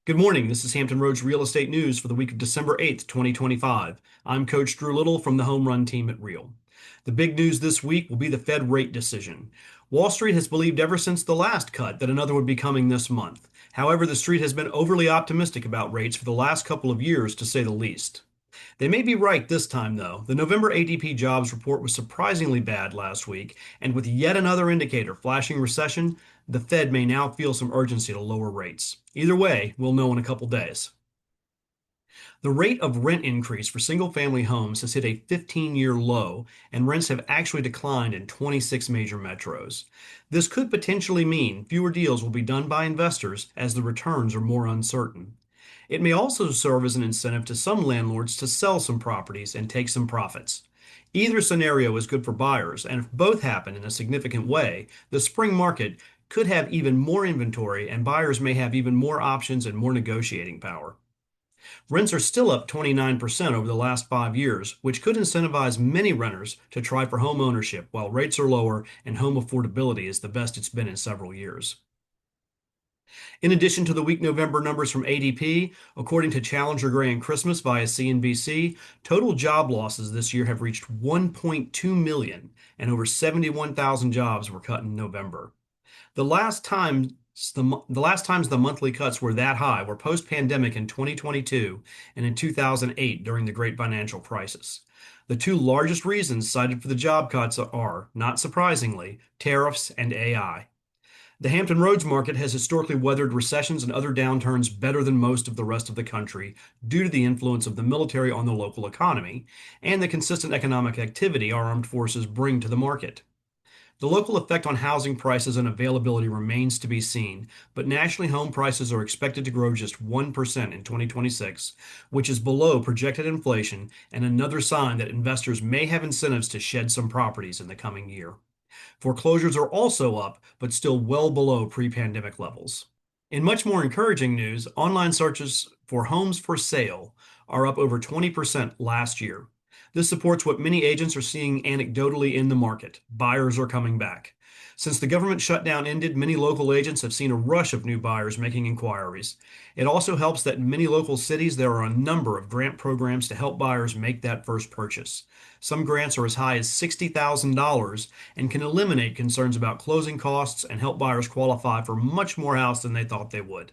Good morning. This is Hampton Roads Real Estate News for the week of December 8th, 2025. I'm Coach Drew Little from the Home Run team at Real. The big news this week will be the Fed rate decision. Wall Street has believed ever since the last cut that another would be coming this month. However, the street has been overly optimistic about rates for the last couple of years, to say the least. They may be right this time, though. The November ADP jobs report was surprisingly bad last week, and with yet another indicator flashing recession, the Fed may now feel some urgency to lower rates. Either way, we'll know in a couple days. The rate of rent increase for single family homes has hit a 15-year low, and rents have actually declined in 26 major metros. This could potentially mean fewer deals will be done by investors as the returns are more uncertain. It may also serve as an incentive to some landlords to sell some properties and take some profits. Either scenario is good for buyers, and if both happen in a significant way, the spring market could have even more inventory and buyers may have even more options and more negotiating power. Rents are still up 29% over the last 5 years, which could incentivize many renters to try for home ownership while rates are lower and home affordability is the best it's been in several years. In addition to the weak November numbers from ADP, according to Challenger Gray and Christmas via CNBC, total job losses this year have reached 1.2 million, and over 71,000 jobs were cut in November. The last time the last times the monthly cuts were that high were post-pandemic in 2022 and in 2008 during the Great Financial Crisis. The two largest reasons cited for the job cuts are, not surprisingly, tariffs and AI. The Hampton Roads market has historically weathered recessions and other downturns better than most of the rest of the country due to the influence of the military on the local economy and the consistent economic activity our armed forces bring to the market. The local effect on housing prices and availability remains to be seen, but nationally home prices are expected to grow just 1% in 2026, which is below projected inflation and another sign that investors may have incentives to shed some properties in the coming year. Foreclosures are also up, but still well below pre-pandemic levels. In much more encouraging news, online searches for homes for sale are up over 20% last year. This supports what many agents are seeing anecdotally in the market. Buyers are coming back. Since the government shutdown ended, many local agents have seen a rush of new buyers making inquiries. It also helps that in many local cities there are a number of grant programs to help buyers make that first purchase. Some grants are as high as $60,000 and can eliminate concerns about closing costs and help buyers qualify for much more house than they thought they would.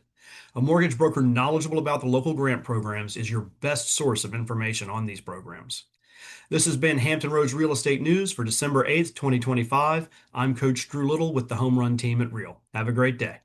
A mortgage broker knowledgeable about the local grant programs is your best source of information on these programs. This has been Hampton Roads Real Estate News for December 8th, 2025. I'm Coach Drew Little with the Home Run team at Real. Have a great day.